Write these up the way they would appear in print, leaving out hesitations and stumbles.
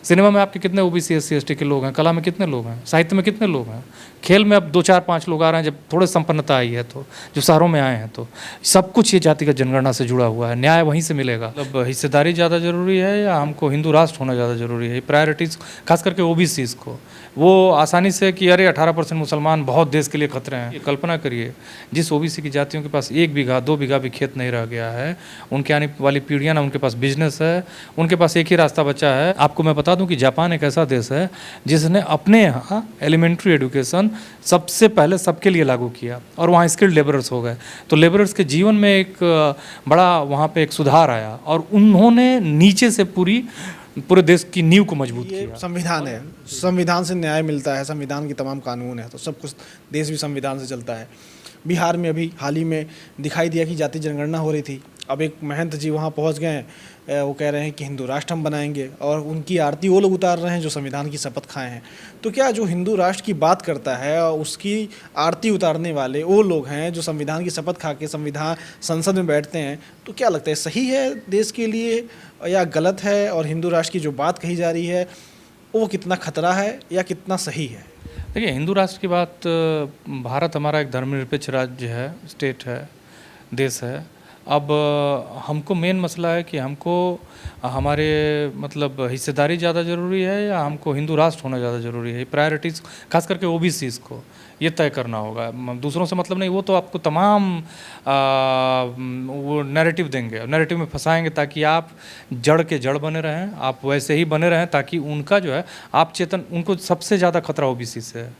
Cinema में आपके कितने ओबीसी एससी एसटी के लोग हैं, कला में कितने लोग हैं, साहित्य में कितने लोग हैं, खेल में अब 2 4 5 लोग आ रहे हैं जब थोड़े संपन्नता आई है, तो जो शहरों में आए हैं, तो सब कुछ ये जातिगत जनगणना से जुड़ा हुआ है, न्याय वहीं से मिलेगा। मतलब हिस्सेदारी ज़्यादा ज़रूरी है या हमको हिंदू राष्ट्र होना ज़्यादा ज़रूरी है, प्रायोरिटीज़ खास करके ओबीसीज़ को, वो आसानी से कि अरे 18% मुसलमान बहुत देश के लिए खतरे हैं। ये कल्पना करिए, जिस ओबीसी की जातियों के पास 1 बीघा 2 बीघा भी खेत नहीं रह गया है, उनके आने वाली पीढ़ियाँ ना उनके पास बिजनेस है, उनके पास एक ही रास्ता बचा है। आपको मैं बता दूं कि जापान एक ऐसा देश है जिसने अपने यहाँ एलिमेंट्री एजुकेशन सबसे पहले सबके लिए लागू किया और वहाँ स्किल्ड लेबरर्स हो गए, तो लेबरर्स के जीवन में एक बड़ा वहाँ पे एक सुधार आया और उन्होंने नीचे से पूरे देश की नींव को मजबूत किया। संविधान है, संविधान से न्याय मिलता है, संविधान की तमाम कानून है, तो सब कुछ देश भी संविधान से चलता है। बिहार में अभी हाल ही में दिखाई दिया कि जाति जनगणना हो रही थी, अब एक महंत जी वहाँ पहुँच गए हैं, वो कह रहे हैं कि हिंदू राष्ट्र हम बनाएंगे और उनकी आरती वो लोग उतार रहे हैं जो संविधान की शपथ खाए हैं। तो क्या जो हिंदू राष्ट्र की बात करता है और उसकी आरती उतारने वाले वो लोग हैं जो संविधान की शपथ खा के संविधान संसद में बैठते हैं, तो क्या लगता है सही है देश के लिए या गलत है? और हिंदू राष्ट्र की जो बात कही जा रही है वो कितना खतरा है या कितना सही है? देखिए, हिंदू राष्ट्र की बात, भारत हमारा एक धर्मनिरपेक्ष राज्य है, स्टेट है, देश है। अब हमको मेन मसला है कि हमको हमारे मतलब हिस्सेदारी ज़्यादा ज़रूरी है या हमको हिंदू राष्ट्र होना ज़्यादा ज़रूरी है, प्रायोरिटीज़ खास करके ओबीसीज़ को ये तय करना होगा। दूसरों से मतलब नहीं, वो तो आपको तमाम वो नैरेटिव देंगे, नैरेटिव में फंसाएंगे ताकि आप जड़ के जड़ बने रहें, आप वैसे ही बने रहें ताकि उनका जो है आप चेतन, उनको सबसे ज़्यादा खतरा ओबीसी से है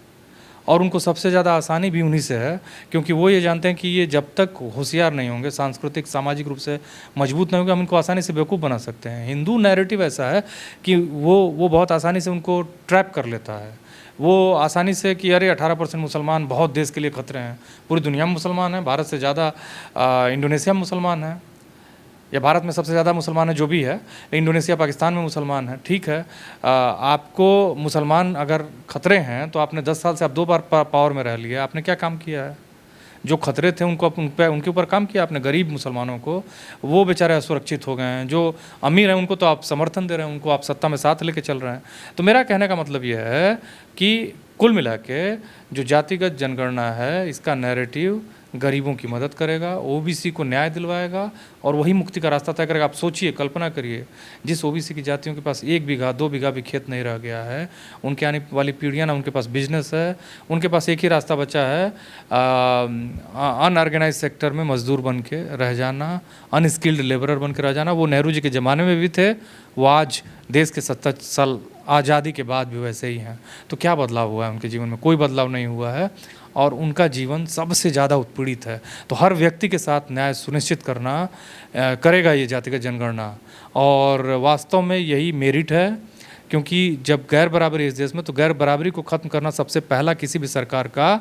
और उनको सबसे ज़्यादा आसानी भी उन्हीं से है, क्योंकि वो ये जानते हैं कि ये जब तक होशियार नहीं होंगे, सांस्कृतिक सामाजिक रूप से मजबूत नहीं होंगे, हम इनको आसानी से बेवकूफ़ बना सकते हैं। हिंदू नैरेटिव ऐसा है कि वो बहुत आसानी से उनको ट्रैप कर लेता है, वो आसानी से कि अरे 18% मुसलमान बहुत देश के लिए खतरे हैं, पूरी दुनिया में मुसलमान हैं, भारत से ज़्यादा इंडोनेशिया में मुसलमान हैं, या भारत में सबसे ज़्यादा मुसलमान है जो भी है, इंडोनेशिया पाकिस्तान में मुसलमान है, ठीक है। आपको मुसलमान अगर खतरे हैं तो आपने 10 साल से आप 2 बार पावर में रह लिया, आपने क्या काम किया है? जो खतरे थे उनको उनके ऊपर काम किया आपने, गरीब मुसलमानों को, वो बेचारे असुरक्षित हो गए हैं। जो अमीर हैं उनको तो आप समर्थन दे रहे हैं, उनको आप सत्ता में साथ लेके चल रहे हैं। तो मेरा कहने का मतलब ये है कि कुल मिला के जो जातिगत जनगणना है इसका नैरेटिव गरीबों की मदद करेगा, ओबीसी को न्याय दिलवाएगा और वही मुक्ति का रास्ता तय करेगा। आप सोचिए, कल्पना करिए, जिस ओबीसी की जातियों के पास 1 बीघा 2 बीघा भी खेत नहीं रह गया है, उनके आने वाली पीढ़ियाँ ना उनके पास बिजनेस है, उनके पास एक ही रास्ता बचा है, अनऑर्गेनाइज सेक्टर में मजदूर बन के रह जाना, अनस्किल्ड लेबरर बन के रह जाना। वो नेहरू जी के ज़माने में भी थे, वो आज देश के 70 साल आज़ादी के बाद भी वैसे ही हैं। तो क्या बदलाव हुआ है उनके जीवन में? कोई बदलाव नहीं हुआ है और उनका जीवन सबसे ज़्यादा उत्पीड़ित है। तो हर व्यक्ति के साथ न्याय सुनिश्चित करेगा ये जातिगत जनगणना, और वास्तव में यही मेरिट है, क्योंकि जब गैर बराबरी इस देश में, तो गैर बराबरी को ख़त्म करना सबसे पहला किसी भी सरकार का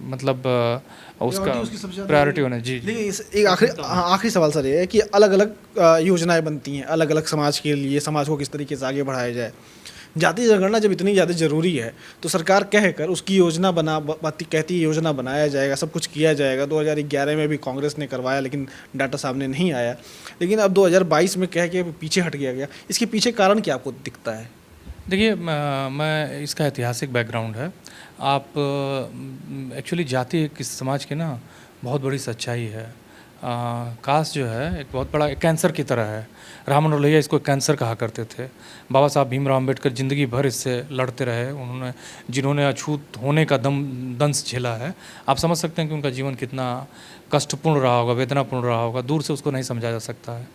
मतलब उसका प्रायोरिटी होना। जी। लेकिन एक आखिरी सवाल सर ये है कि अलग अलग योजनाएं बनती हैं अलग अलग समाज के लिए, समाज को किस तरीके से आगे बढ़ाया जाए। जाति जनगणना जब इतनी ज़्यादा ज़रूरी है तो सरकार कहकर उसकी योजना कहती है योजना बनाया जाएगा, सब कुछ किया जाएगा। 2011 में भी कांग्रेस ने करवाया लेकिन डाटा सामने नहीं आया, लेकिन अब 2022 में कह के पीछे हट गया। इसके पीछे कारण क्या आपको दिखता है? देखिए, मैं इसका ऐतिहासिक बैकग्राउंड है। आप एक्चुअली जाति किस समाज की ना बहुत बड़ी सच्चाई है। कास्ट जो है एक बहुत बड़ा कैंसर की तरह है। राम मनोहर लोहिया इसको कैंसर कहा करते थे। बाबा साहब भीमराव अम्बेडकर ज़िंदगी भर इससे लड़ते रहे, उन्होंने जिन्होंने अछूत होने का दंश झेला है। आप समझ सकते हैं कि उनका जीवन कितना कष्टपूर्ण रहा होगा, वेदनापूर्ण रहा होगा, दूर से उसको नहीं समझा जा सकता है।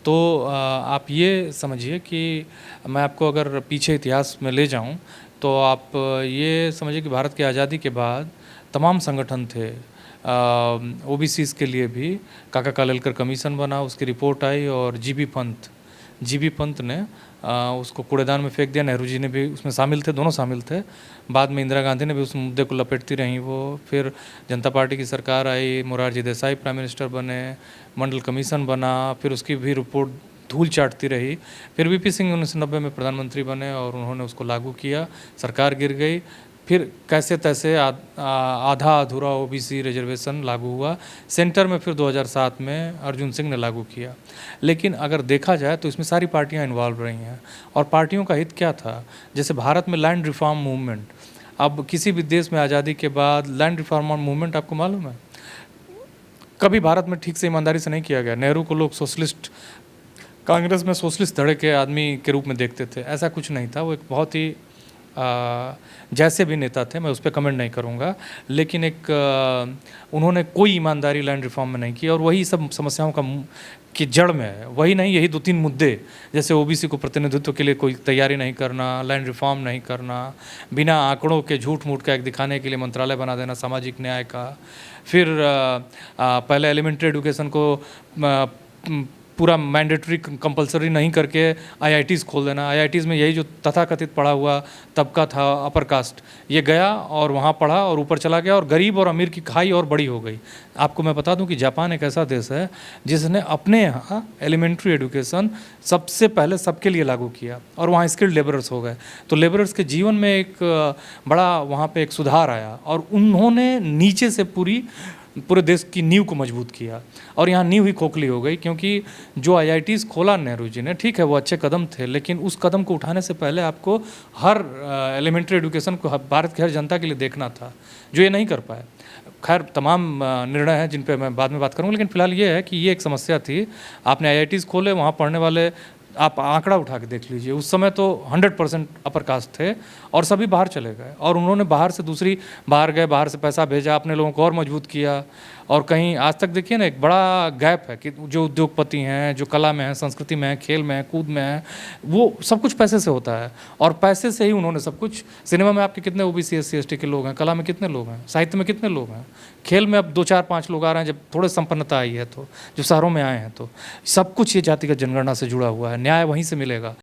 तो आप ये समझिए कि मैं आपको अगर पीछे इतिहास में ले जाऊं तो आप ये समझिए कि भारत की आज़ादी के बाद तमाम संगठन थे, ओबीसीज़ के लिए भी काका कालेलकर कमीशन बना, उसकी रिपोर्ट आई और जीबी पंत ने उसको कूड़ेदान में फेंक दिया। नेहरू जी ने भी उसमें शामिल थे, दोनों शामिल थे। बाद में इंदिरा गांधी ने भी उस मुद्दे को लपेटती रहीं वो। फिर जनता पार्टी की सरकार आई, मोरारजी देसाई प्राइम मिनिस्टर बने, मंडल कमीशन बना, फिर उसकी भी रिपोर्ट धूल चाटती रही। फिर वीपी सिंह 1990 में प्रधानमंत्री बने और उन्होंने उसको लागू किया, सरकार गिर गई। फिर कैसे तैसे आधा अधूरा ओबीसी रिजर्वेशन लागू हुआ। सेंटर में फिर 2007 में अर्जुन सिंह ने लागू किया। लेकिन अगर देखा जाए तो इसमें सारी पार्टियां इन्वॉल्व रही हैं, और पार्टियों का हित क्या था? जैसे भारत में लैंड रिफॉर्म मूवमेंट, अब किसी भी देश में आज़ादी के बाद लैंड रिफॉर्म मूवमेंट आपको मालूम है कभी भारत में ठीक से ईमानदारी से नहीं किया गया। नेहरू को लोग सोशलिस्ट, कांग्रेस में सोशलिस्ट धड़े के आदमी के रूप में देखते थे, ऐसा कुछ नहीं था। वो एक बहुत ही जैसे भी नेता थे, मैं उस पर कमेंट नहीं करूँगा, लेकिन उन्होंने कोई ईमानदारी लैंड रिफॉर्म में नहीं की, और वही सब समस्याओं की जड़ में है। वही नहीं, यही 2-3 मुद्दे, जैसे ओबीसी को प्रतिनिधित्व के लिए कोई तैयारी नहीं करना, लैंड रिफॉर्म नहीं करना, बिना आंकड़ों के झूठ मूठ का एक दिखाने के लिए मंत्रालय बना देना सामाजिक न्याय का, फिर पहले एलिमेंट्री एजुकेशन को पूरा मैंडेटरी कंपलसरी नहीं करके आईआईटीज़ खोल देना। आईआईटीज़ में यही जो तथाकथित पढ़ा हुआ तबका था, अपर कास्ट, ये गया और वहाँ पढ़ा और ऊपर चला गया, और गरीब और अमीर की खाई और बड़ी हो गई। आपको मैं बता दूं कि जापान एक ऐसा देश है जिसने अपने यहाँ एलिमेंट्री एजुकेशन सबसे पहले सबके लिए लागू किया, और वहाँ स्किल्ड लेबरर्स हो गए। तो लेबरर्स के जीवन में एक बड़ा वहाँ पे एक सुधार आया, और उन्होंने नीचे से पूरे देश की नींव को मजबूत किया। और यहाँ नींव ही खोखली हो गई, क्योंकि जो आईआईटीज़ खोला नेहरू जी ने, ठीक है वो अच्छे कदम थे, लेकिन उस कदम को उठाने से पहले आपको हर एलिमेंट्री एजुकेशन को भारत की हर जनता के लिए देखना था, जो ये नहीं कर पाए। खैर तमाम निर्णय हैं जिन पे मैं बाद में बात करूँगा, लेकिन फिलहाल ये है कि ये एक समस्या थी। आपने आईआईटीज़ खोले, वहाँ पढ़ने वाले आप आंकड़ा उठा के देख लीजिए, उस समय तो 100% अपर कास्ट थे, और सभी बाहर चले गए, और उन्होंने बाहर से बाहर गए, बाहर से पैसा भेजा, अपने लोगों को और मजबूत किया। और कहीं आज तक देखिए ना, एक बड़ा गैप है कि जो उद्योगपति हैं, जो कला में हैं, संस्कृति में हैं, खेल में हैं, कूद में हैं, वो सब कुछ पैसे से होता है, और पैसे से ही उन्होंने सब कुछ। सिनेमा में आपके कितने ओबीसी SC ST के लोग हैं, कला में कितने लोग हैं, साहित्य में कितने लोग हैं, खेल में अब 2-4-5 लोग आ रहे हैं, जब थोड़े संपन्नता आई है तो, जो शहरों में आए हैं, तो सब कुछ ये जातिगत जनगणना से जुड़ा हुआ है। न्याय वहीं से मिलेगा।